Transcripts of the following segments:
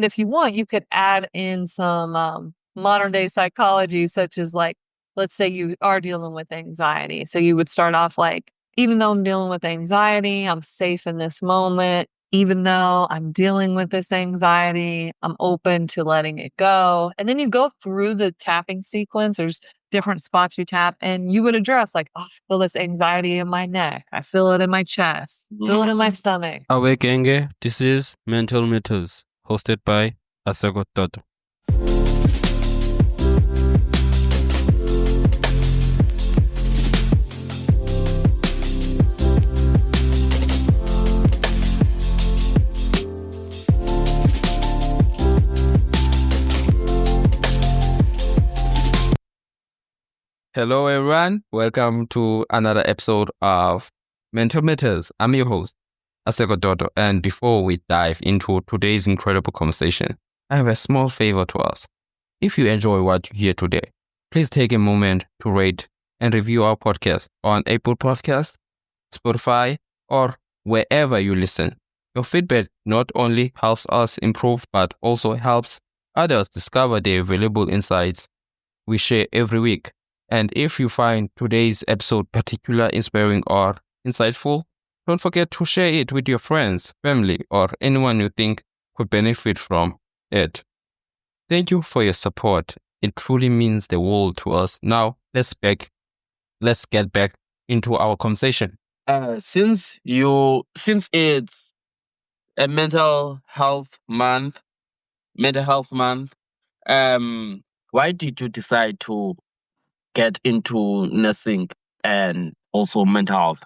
if you want, you could add in some modern day psychology, such as like, let's say you are dealing with anxiety. So you would start off like, even though I'm dealing with anxiety, I'm safe in this moment. Even though I'm dealing with this anxiety, I'm open to letting it go. And then you go through the tapping sequence. There's different spots you tap, and you would address like, oh, I feel this anxiety in my neck. I feel it in my chest, feel it in my stomach. Awake, this is Mental Metals, hosted by Asagot Toto. Hello everyone, welcome to another episode of Mental Metals. I'm your host, Asagot Toto, and before we dive into today's incredible conversation, I have a small favor to ask. If you enjoy what you hear today, please take a moment to rate and review our podcast on Apple Podcasts, Spotify, or wherever you listen. Your feedback not only helps us improve, but also helps others discover the valuable insights we share every week. And if you find today's episode particularly inspiring or insightful, don't forget to share it with your friends, family, or anyone you think could benefit from it. Thank you for your support. It truly means the world to us. Now, let's get back into our conversation. Since it's a mental health month, why did you decide to get into nursing and also mental health?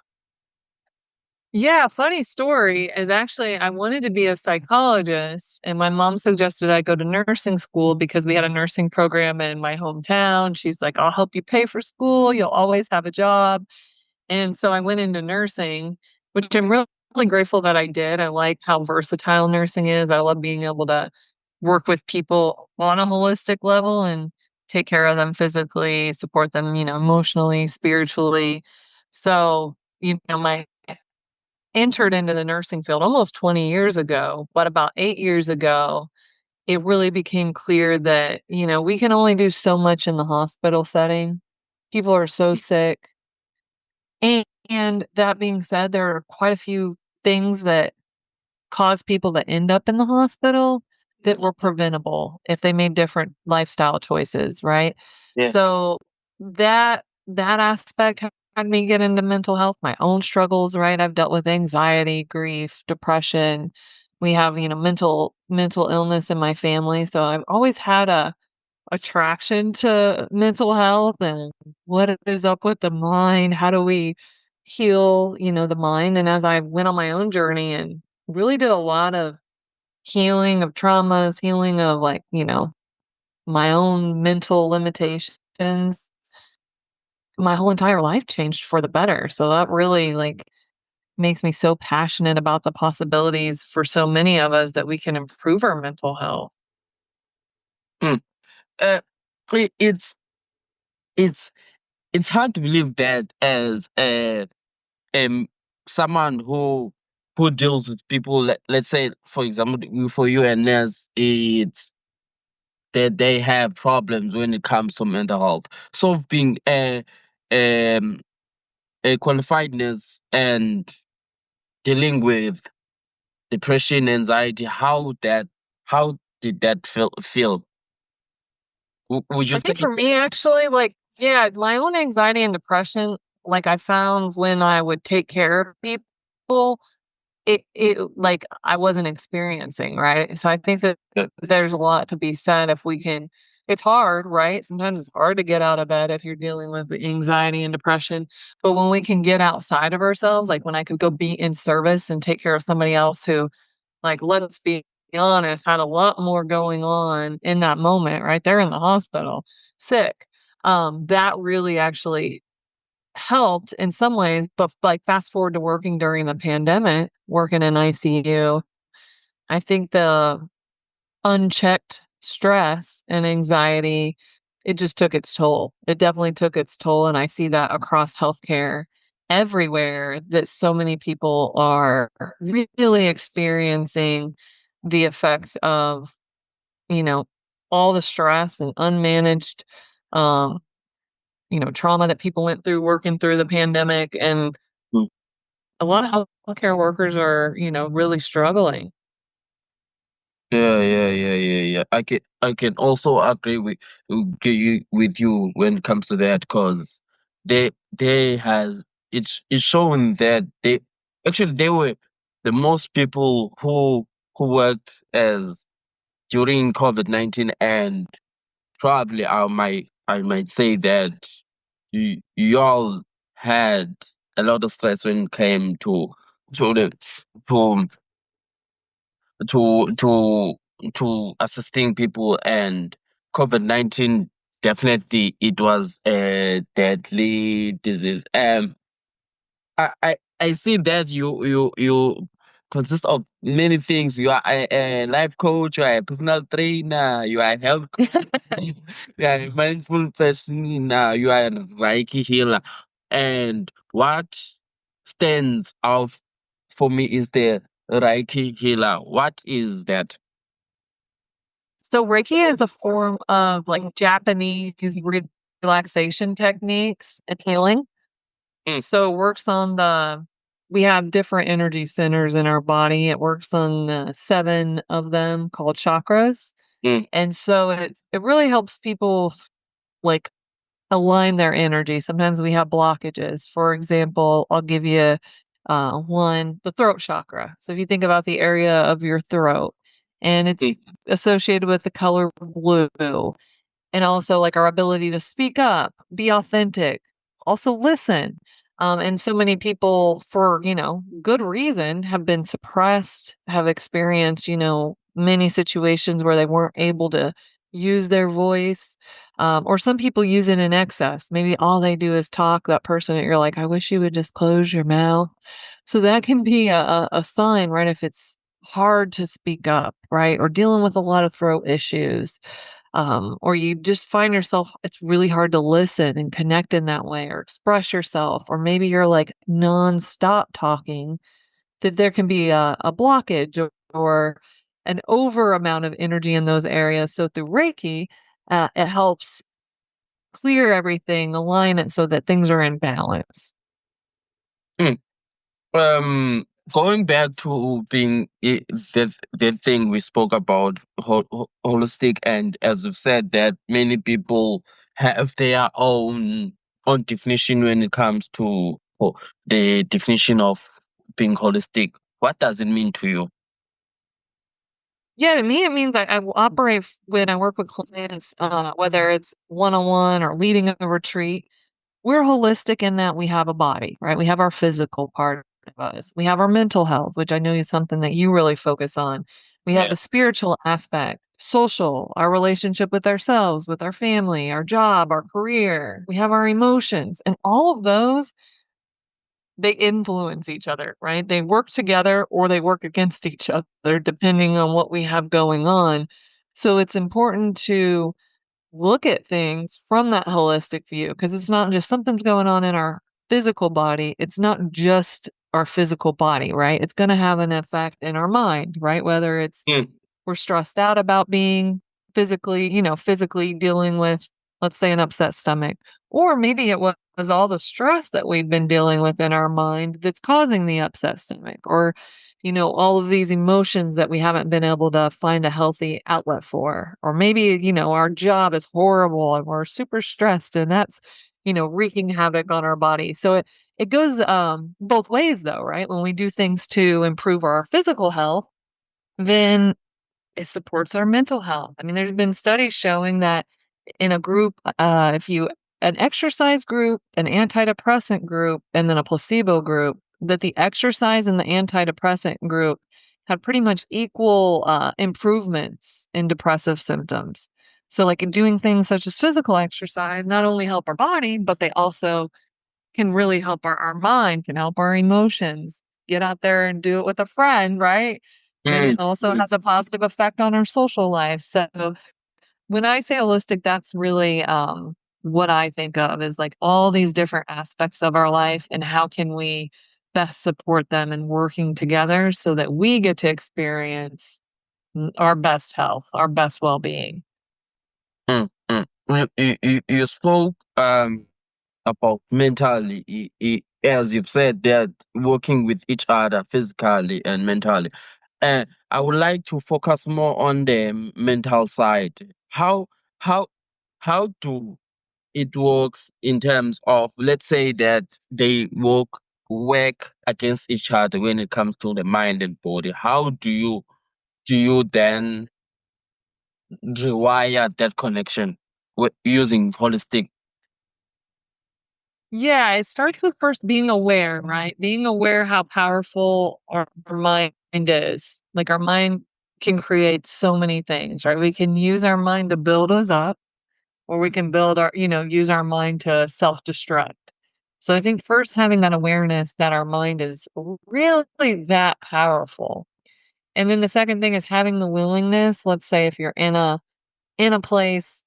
Yeah, funny story is actually I wanted to be a psychologist, and my mom suggested I go to nursing school because we had a nursing program in my hometown. She's like, I'll help you pay for school. You'll always have a job. And so I went into nursing, which I'm really grateful that I did. I like how versatile nursing is. I love being able to work with people on a holistic level and take care of them physically, support them, emotionally, spiritually. So, my entered into the nursing field almost 20 years ago, but about 8 years ago, it really became clear that, we can only do so much in the hospital setting. People are so sick. And that being said, there are quite a few things that cause people to end up in the hospital that were preventable if they made different lifestyle choices, right? Yeah. So that aspect had me get into mental health, my own struggles, right? I've dealt with anxiety, grief, depression. We have, mental illness in my family. So I've always had a attraction to mental health and what is up with the mind. How do we heal, the mind? And as I went on my own journey and really did a lot of healing of traumas, healing of like, my own mental limitations, my whole entire life changed for the better. So that really like makes me so passionate about the possibilities for so many of us that we can improve our mental health. Mm. Uh, it's it's it's hard to believe that as someone who deals with people. Let's say, for example, for you and nurse, it's that they have problems when it comes to mental health. So being um, a qualified nurse and dealing with depression, anxiety, how did that feel? Would you I say? think for me, actually, like, yeah, my own anxiety and depression, like I found when I would take care of people, it like I wasn't experiencing, right? So I think that there's a lot to be said if we can. It's hard, right? Sometimes it's hard to get out of bed if you're dealing with the anxiety and depression. But when we can get outside of ourselves, like when I could go be in service and take care of somebody else who, like, let's be honest, had a lot more going on in that moment, right? They're in the hospital, sick. That really actually helped in some ways, but like fast forward to working during the pandemic, working in ICU, I think the unchecked stress and anxiety, it just took its toll. It definitely took its toll. And I see that across healthcare everywhere that so many people are really experiencing the effects of you know, all the stress and unmanaged, um, trauma that people went through working through the pandemic. And Mm. a lot of healthcare workers are, really struggling. Yeah. I can also agree with you when it comes to that, because they has it's shown that they were the most people who worked as during COVID-19, and probably I might say that y'all had a lot of stress when it came to the to to to to assisting people. And COVID-19, definitely it was a deadly disease. I see that you consist of many things. You are a life coach, you are a personal trainer, you are a health coach, you are a mindful person, you are a Reiki healer. And what stands out for me is the Reiki healer. What is that? So Reiki is a form of like Japanese relaxation techniques and healing. Mm, So it works on we have different energy centers in our body. It works on the 7 of them called chakras. mm, And so it really helps people like align their energy. Sometimes we have blockages. For example, I'll give you one, the throat chakra. So if you think about the area of your throat, and mm, it's associated with the color blue, and also like our ability to speak up, be authentic, also listen. And so many people, for good reason, have been suppressed, have experienced many situations where they weren't able to use their voice, or some people use it in excess. Maybe all they do is talk. That person that you're like, I wish you would just close your mouth. So that can be a sign, right? If it's hard to speak up, right, or dealing with a lot of throat issues, or you just find yourself, it's really hard to listen and connect in that way or express yourself, or maybe you're like nonstop talking, that there can be a blockage or an over amount of energy in those areas. So through Reiki, it helps clear everything, align it so that things are in balance. mm. Going back to that thing we spoke about, holistic, and as you've said, that many people have their own definition when it comes to the definition of being holistic. What does it mean to you? Yeah, to me, it means I will operate when I work with clients, whether it's one on one or leading a retreat. We're holistic in that we have a body, right? We have our physical part of us. We have our mental health, which I know is something that you really focus on. We have Yeah. the spiritual aspect, social, our relationship with ourselves, with our family, our job, our career. We have our emotions, and all of those, they influence each other, right? They work together or they work against each other depending on what we have going on. So it's important to look at things from that holistic view, because it's not just something's going on in our physical body. It's not just our physical body, right? It's going to have an effect in our mind, right? Whether it's Mm, we're stressed out about being physically dealing with, let's say, an upset stomach. Or maybe it was all the stress that we've been dealing with in our mind that's causing the upset stomach, or, all of these emotions that we haven't been able to find a healthy outlet for. Or maybe, our job is horrible and we're super stressed, and that's, wreaking havoc on our body. So it goes both ways though, right? When we do things to improve our physical health, then it supports our mental health. I mean, there's been studies showing that in a group, if you an exercise group, an antidepressant group, and then a placebo group, that the exercise and the antidepressant group had pretty much equal improvements in depressive symptoms. So, like doing things such as physical exercise, not only help our body, but they also can really help our mind, can help our emotions. Get out there and do it with a friend, right? Then mm, it also has a positive effect on our social life. So when I say holistic, that's really what I think of, is like all these different aspects of our life and how can we best support them and working together so that we get to experience our best health, our best well-being. Mm, mm. You spoke about mentally, as you've said, that working with each other physically and mentally. And I would like to focus more on the mental side. How how do it works in terms of, let's say that they work against each other when it comes to the mind and body? How do you then rewire that connection using holistic? Yeah, it starts with first being aware, right? Being aware how powerful our mind is. Like our mind can create so many things, right? We can use our mind to build us up, or we can use our mind to self-destruct. So I think first having that awareness that our mind is really that powerful. And then the second thing is having the willingness. Let's say if you're in a place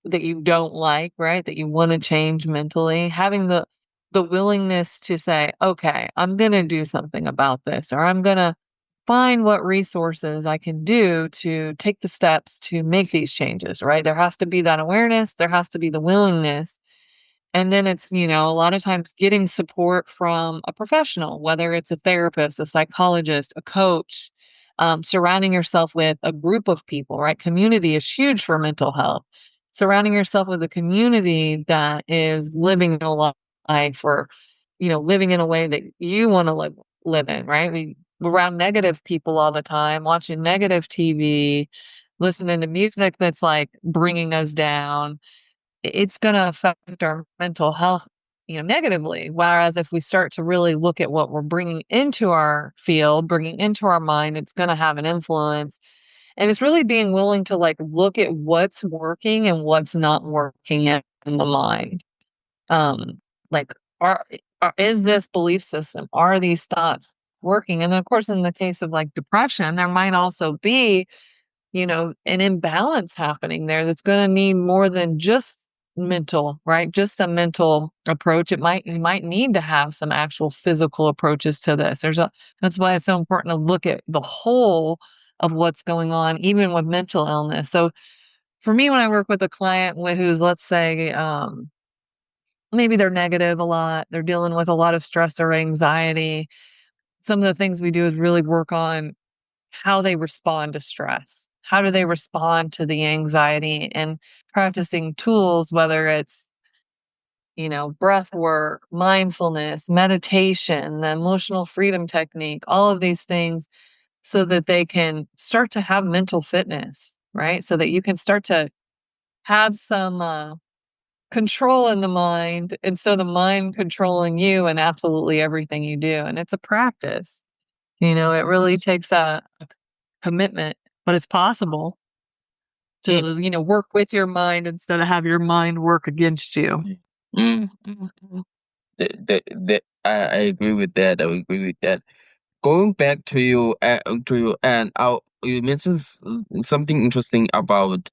that you don't like, right? That you wanna change mentally, having the willingness to say, "Okay, I'm gonna do something about this," or "I'm gonna find what resources I can do to take the steps to make these changes," right? There has to be that awareness, there has to be the willingness, and then it's, a lot of times getting support from a professional, whether it's a therapist, a psychologist, a coach, surrounding yourself with a group of people, right? Community is huge for mental health. Surrounding yourself with a community that is living a life or, living in a way that you want to live in, right? We're around negative people all the time, watching negative TV, listening to music that's like bringing us down. It's gonna affect our mental health, negatively. Whereas if we start to really look at what we're bringing into our field, bringing into our mind, it's gonna have an influence. And it's really being willing to like look at what's working and what's not working in the mind. Like, are, is this belief system, are these thoughts working? And then, of course, in the case of like depression, there might also be an imbalance happening there that's gonna need more than just mental, right? Just a mental approach. You might need to have some actual physical approaches to this. That's why it's so important to look at the whole of what's going on, even with mental illness. So for me, when I work with a client who's, let's say, maybe they're negative a lot, they're dealing with a lot of stress or anxiety. Some of the things we do is really work on how they respond to stress. How do they respond to the anxiety, and practicing tools, whether it's, breath work, mindfulness, meditation, the emotional freedom technique, all of these things so that they can start to have mental fitness, right? So that you can start to have some control in the mind instead of the mind controlling you and absolutely everything you do. And it's a practice. It really takes a commitment, but it's possible Mm, to, work with your mind instead of have your mind work against you. mm. I agree with that. I agree with that. Going back to you, and you mentioned something interesting about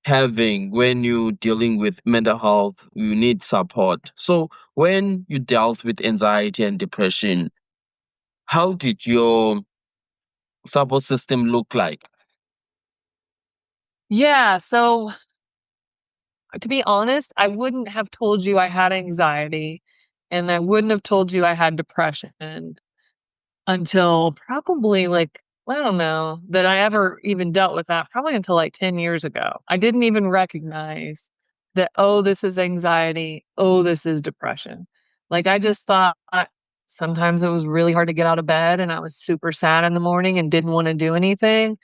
having, when you dealing with mental health, you need support. So when you dealt with anxiety and depression, how did your support system look like? Yeah, so to be honest, I wouldn't have told you I had anxiety, and I wouldn't have told you I had depression until probably, like, I don't know, that I ever even dealt with that probably until, like, 10 years ago. I didn't even recognize that, "Oh, this is anxiety. Oh, this is depression." Like, I just thought sometimes it was really hard to get out of bed, and I was super sad in the morning and didn't wanna do anything,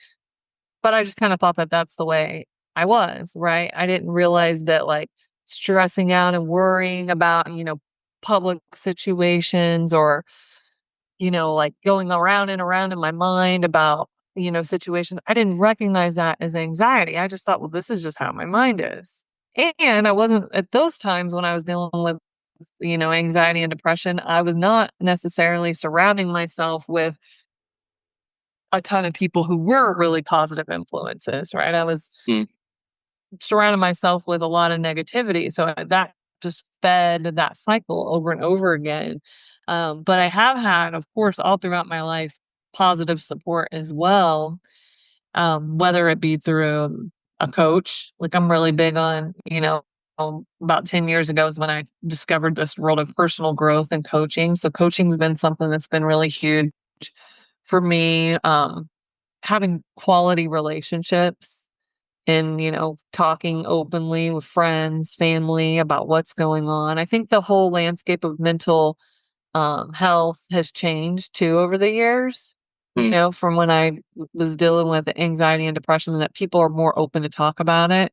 but I just kinda thought that that's the way I was, right? I didn't realize that, like, stressing out and worrying about, public situations, or like going around and around in my mind about, situations. I didn't recognize that as anxiety. I just thought, well, this is just how my mind is. And I wasn't at those times when I was dealing with, anxiety and depression, I was not necessarily surrounding myself with a ton of people who were really positive influences, right? I was Mm, surrounding myself with a lot of negativity. So that just fed that cycle over and over again. But I have had, of course, all throughout my life, positive support as well. whether it be through a coach. Like I'm really big on, about 10 years ago is when I discovered this world of personal growth and coaching. So coaching's been something that's been really huge for me. Having quality relationships and, talking openly with friends, family about what's going on. I think the whole landscape of mental health has changed too over the years. Mm. From when I was dealing with anxiety and depression, that people are more open to talk about it,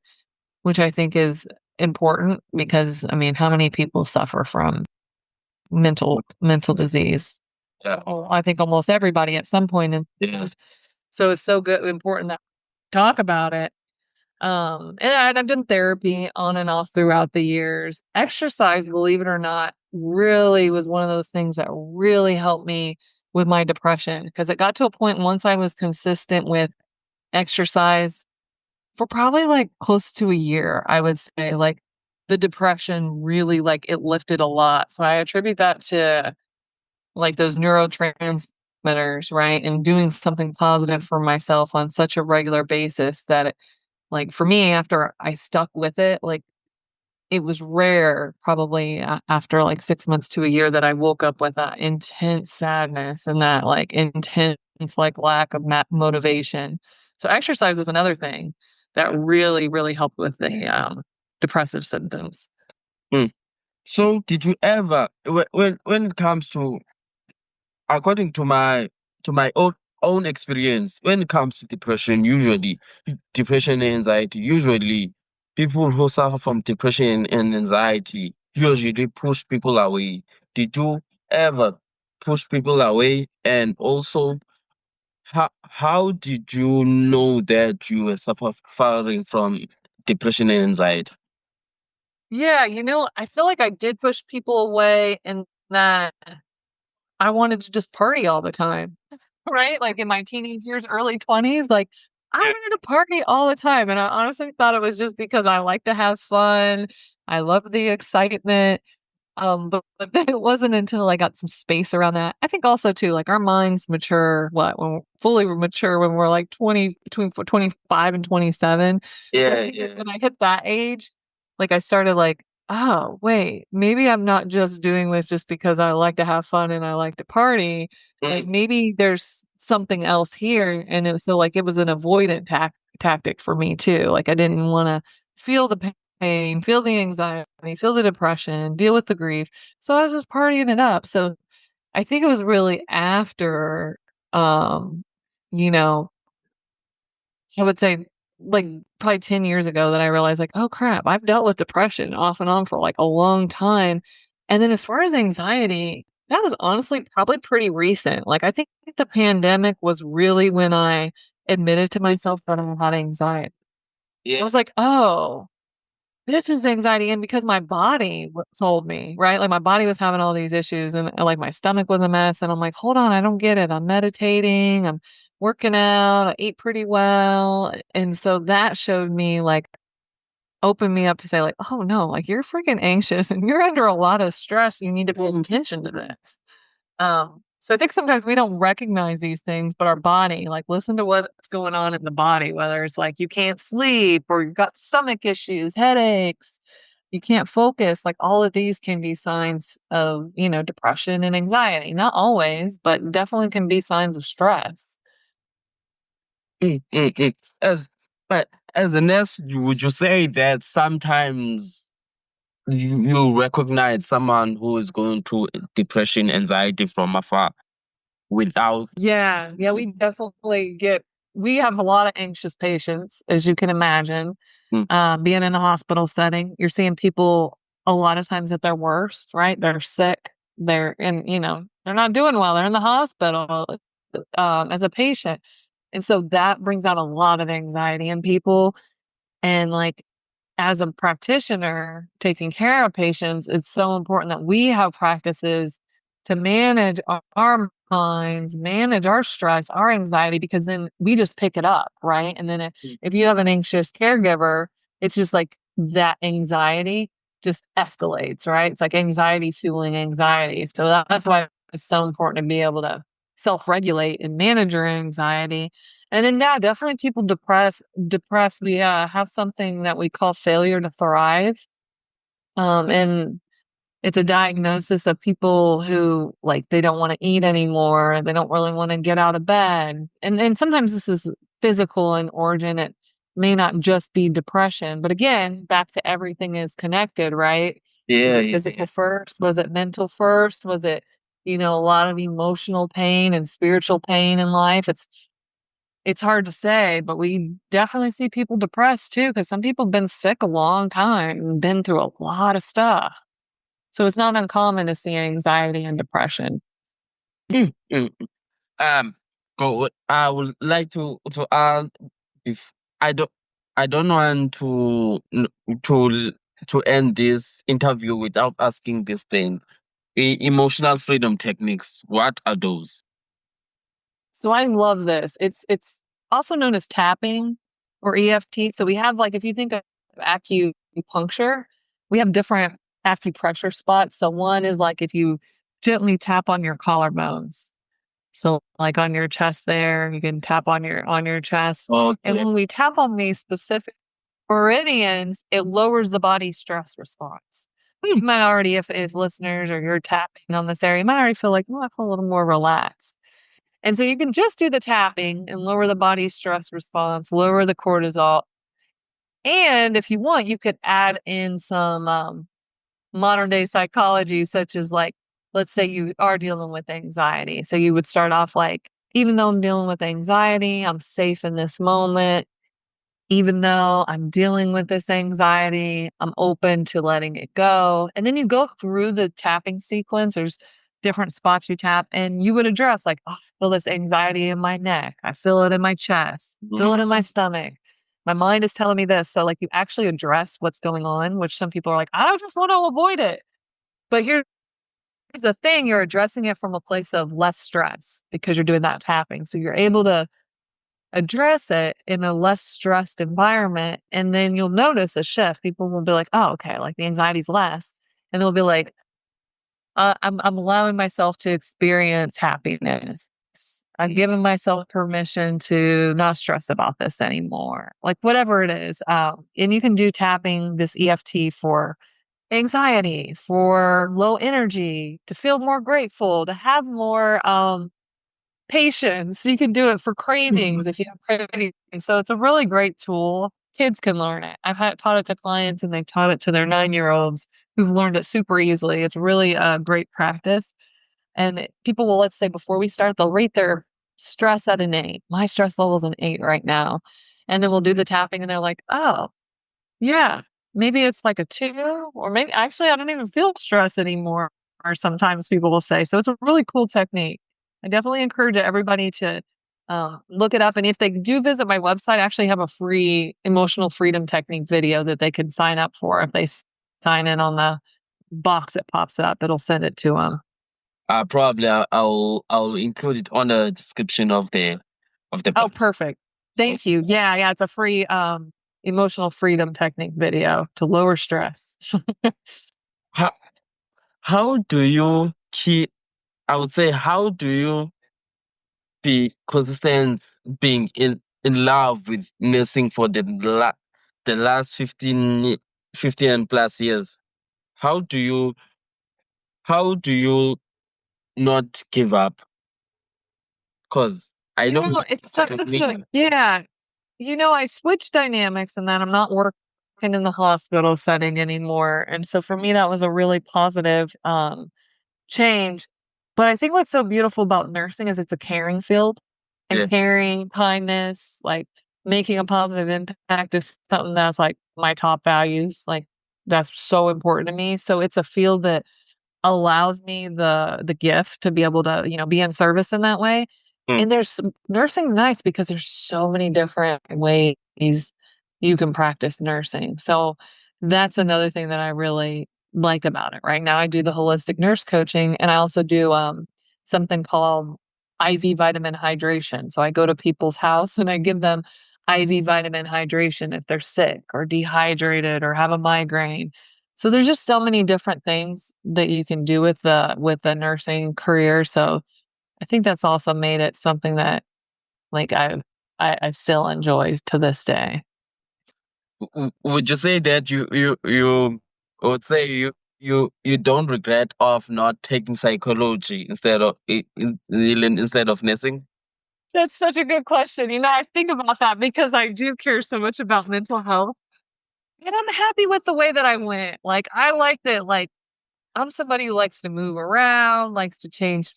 which I think is important because I mean, how many people suffer from mental disease? Yeah. Oh, I think almost everybody at some point. And Yes. so it's so good, important that we talk about it. And I've done therapy on and off throughout the years. Exercise, believe it or not, really was one of those things that really helped me with my depression because it got to a point once I was consistent with exercise for probably like close to a year, I would say like the depression really like it lifted a lot. So I attribute that to like those neurotransmitters, right? And doing something positive for myself on such a regular basis that like, for me, after I stuck with it, like, it was rare probably after, like, 6 months to a year that I woke up with that intense sadness and that, like, intense, like, lack of motivation. So exercise was another thing that really, really helped with the, depressive symptoms. Mm. So did you ever when it comes to, according to my own experience, when it comes to depression and anxiety, usually people who suffer from depression and anxiety usually push people away. Did you ever push people away? And also, how did you know that you were suffering from depression and anxiety? Yeah, I feel like I did push people away and that I wanted to just party all the time, right? Like, in my teenage years, early 20s, like, I Yeah. wanted to party all the time, and I honestly thought it was just because I like to have fun. I love the excitement, but then it wasn't until I got some space around that. I think also too, like, our minds mature, when we're fully mature when we're, like, 20 between 25 and 27. So I Yeah, think that yeah. when I hit that age, like, I started like, "Oh, wait, maybe I'm not just doing this just because I like to have fun and I like to party. Like, Mm, maybe there's something else here." And like, it was an avoidant tactic for me too. Like, I didn't wanna feel the pain, feel the anxiety, feel the depression, deal with the grief. So I was just partying it up. So I think it was really after, um, you know, I would say like probably 10 years ago that I realized like, oh crap, I've dealt with depression off and on for like a long time. And then as far as anxiety, that was honestly probably pretty recent. Like I think the pandemic was really when I admitted to myself that I had anxiety. I yeah. was like, oh, this is anxiety, and because my body told me, right? Like, my body was having all these issues, and, like, my stomach was a mess, and I'm like, "Hold on, I don't get it. I'm meditating, I'm working out, I eat pretty well," and so that showed me, like opened me up to say, like, "Oh, no, like, you're freaking anxious, and you're under a lot of stress. You need to pay attention to this." So I think sometimes we don't recognize these things, but our body, like listen to what's going on in the body, whether it's like you can't sleep or you've got stomach issues, headaches, you can't focus, like all of these can be signs of, depression and anxiety. Not always, but definitely can be signs of stress. Mm, mm, mm. As but as a nurse, would you say that sometimes you recognize someone who is going through depression, anxiety from afar without? Yeah, yeah, we have a lot of anxious patients, as you can imagine. Mm, Being in a hospital setting, you're seeing people a lot of times at their worst, right? They're sick. They're not doing well. They're in the hospital, as a patient. And so that brings out a lot of anxiety in people. And like, as a practitioner taking care of patients, it's so important that we have practices to manage our minds, manage our stress, our anxiety, because then we just pick it up, right? And then mm, if you have an anxious caregiver, it's just like that anxiety just escalates, right? It's like anxiety fueling anxiety. So that's why it's so important to be able to self-regulate and manage your anxiety. And then, yeah, definitely people depressed. We have something that we call failure to thrive. And it's a diagnosis of people who like they don't want to eat anymore. They don't really want to get out of bed. And sometimes this is physical in origin. It may not just be depression. But again, back to everything is connected, right? Was Yeah, it yeah. physical first? Was it mental first? Was it, a lot of emotional pain and spiritual pain in life? It's hard to say, but we definitely see people depressed too, because some people have been sick a long time and been through a lot of stuff. So it's not uncommon to see anxiety and depression. Mm, mm. Um, Good. I would like to ask if I don't I don't want to to end this interview without asking this thing. Emotional freedom techniques. What are those? So I love this. It's also known as tapping or EFT. So we have like if you think of acupuncture, we have different acupressure spots. So one is like if you gently tap on your collarbones. So like on your chest there, you can tap on your chest. And Okay. when we tap on these specific meridians, it lowers the body's stress response. Hmm. You might already, if listeners or you're tapping on this area, you might already feel like, oh, I feel a little more relaxed. And so you can just do the tapping and lower the body's stress response, lower the cortisol. And if you want, you could add in some modern day psychology, such as like, let's say you are dealing with anxiety. So you would start off like, even though I'm dealing with anxiety, I'm safe in this moment. Even though I'm dealing with this anxiety, I'm open to letting it go. And then you go through the tapping sequence. There's different spots you tap, and you would address, like, oh, I feel this anxiety in my neck. I feel it in my chest, feel it in my stomach. My mind is telling me this. So, like, you actually address what's going on, which some people are like, I just want to avoid it. But here's the thing, you're addressing it from a place of less stress because you're doing that tapping. So you're able to address it in a less stressed environment, and then you'll notice a shift. People will be like, "Oh, okay, like the anxiety's less," and they'll be like, I'm allowing myself to experience happiness. I've given myself permission to not stress about this anymore." Like whatever it is, and you can do tapping this EFT for anxiety, for low energy, to feel more grateful, to have more patience. You can do it for cravings if you have cravings. So it's a really great tool. Kids can learn it. Taught it to clients and they've taught it to their 9-year-olds who've learned it super easily. It's really a great practice. And people will, let's say before we start, they'll rate their stress at an 8. My stress level is an 8 right now. And then we'll do the tapping and they're like, oh, yeah, maybe it's like a 2, or maybe actually I don't even feel stress anymore, or sometimes people will say. So it's a really cool technique. I definitely encourage everybody to look it up. And if they do visit my website, I actually have a free emotional freedom technique video that they can sign up for. If they sign in on the box that pops up, it'll send it to them. Probably I'll include it on the description of the Oh, podcast. perfect. Thank you. Yeah, yeah, it's a free emotional freedom technique video to lower stress. How how do you keep? I would say how do you be consistent being in love with nursing for the last 15 and plus years? How do you how do you not give up? Because I know It's such a, yeah. I switched dynamics and that I'm not working in the hospital setting anymore. And so for me, that was a really positive change. But I think what's so beautiful about nursing is it's a caring field, and yeah. caring, kindness, like making a positive impact is something that's like my top values. Like that's so important to me. So it's a field that allows me the gift to be able to, be in service in that way. Mm. And nursing's nice because there's so many different ways you can practice nursing. So that's another thing that I really like about it. Right now I do the holistic nurse coaching, and I also do something called IV vitamin hydration. So I go to people's house and I give them IV vitamin hydration if they're sick or dehydrated or have a migraine. So there's just so many different things that you can do with the nursing career. So I think that's also made it something that like I still enjoy to this day. Would you say that you would say you don't regret of not taking psychology instead of nursing? That's such a good question. I think about that because I do care so much about mental health. And I'm happy with the way that I went. Like I like that I'm somebody who likes to move around, likes to change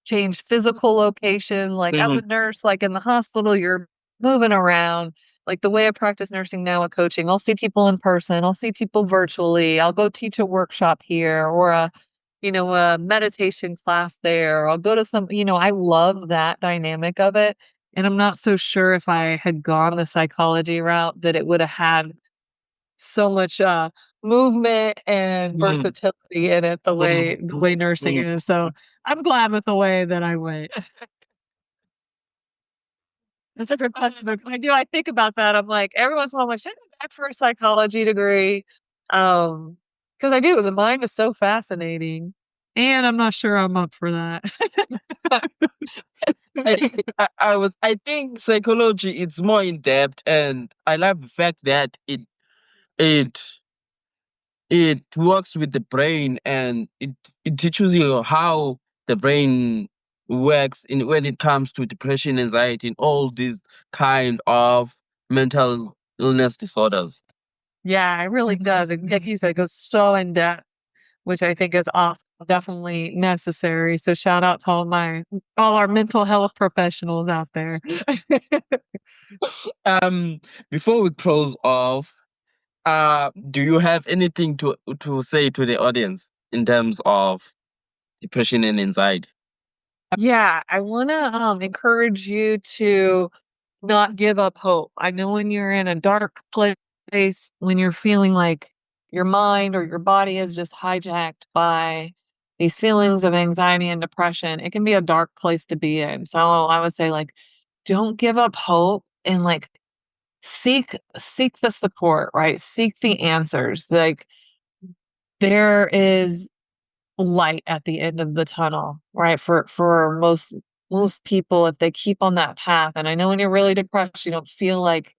physical location. Like as Mm-hmm. a nurse, like in the hospital, you're moving around. Like the way I practice nursing now with coaching, I'll see people in person, I'll see people virtually, I'll go teach a workshop here or a meditation class there. I'll go to I love that dynamic of it. And I'm not so sure if I had gone the psychology route that it would have had so much movement and versatility in it the way nursing is. So I'm glad with the way that I went. That's a good question because I think about that. I'm like, every once in a while, I'm like, should I go back for a psychology degree? Because I do. The mind is so fascinating. And I'm not sure I'm up for that. I think psychology is more in depth, and I love the fact that it it works with the brain, and it teaches you how the brain works in when it comes to depression, anxiety, and all these kind of mental illness disorders. Yeah, it really does. And like you said, it goes so in depth, which I think is awesome, definitely necessary. So shout out to all our mental health professionals out there. Um, Before we close off, do you have anything to say to the audience in terms of depression and anxiety? Yeah, I want to encourage you to not give up hope. I know when you're in a dark place, when you're feeling like your mind or your body is just hijacked by these feelings of anxiety and depression, it can be a dark place to be in. So I would say don't give up hope and seek the support, right? Seek the answers. Like there is light at the end of the tunnel, right? For most people, if they keep on that path. And I know when you're really depressed, you don't feel like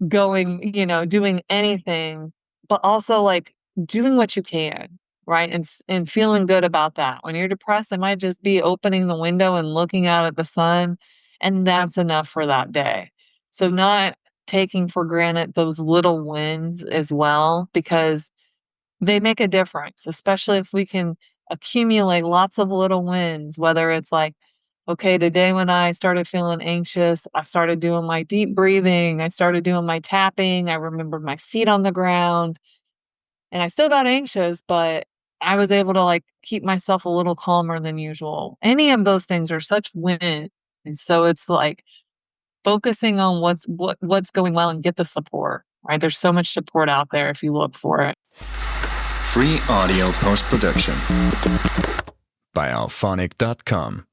doing anything, but also like doing what you can, right? And feeling good about that. When you're depressed, it might just be opening the window and looking out at the sun, and that's enough for that day. So not taking for granted those little wins as well, because they make a difference, especially if we can accumulate lots of little wins, whether it's like, okay, today when I started feeling anxious, I started doing my deep breathing, I started doing my tapping, I remembered my feet on the ground, and I still got anxious, but I was able to keep myself a little calmer than usual. Any of those things are such wins. And so it's like focusing on what's going well and get the support, right? There's so much support out there if you look for it. Free audio post-production by alphonic.com.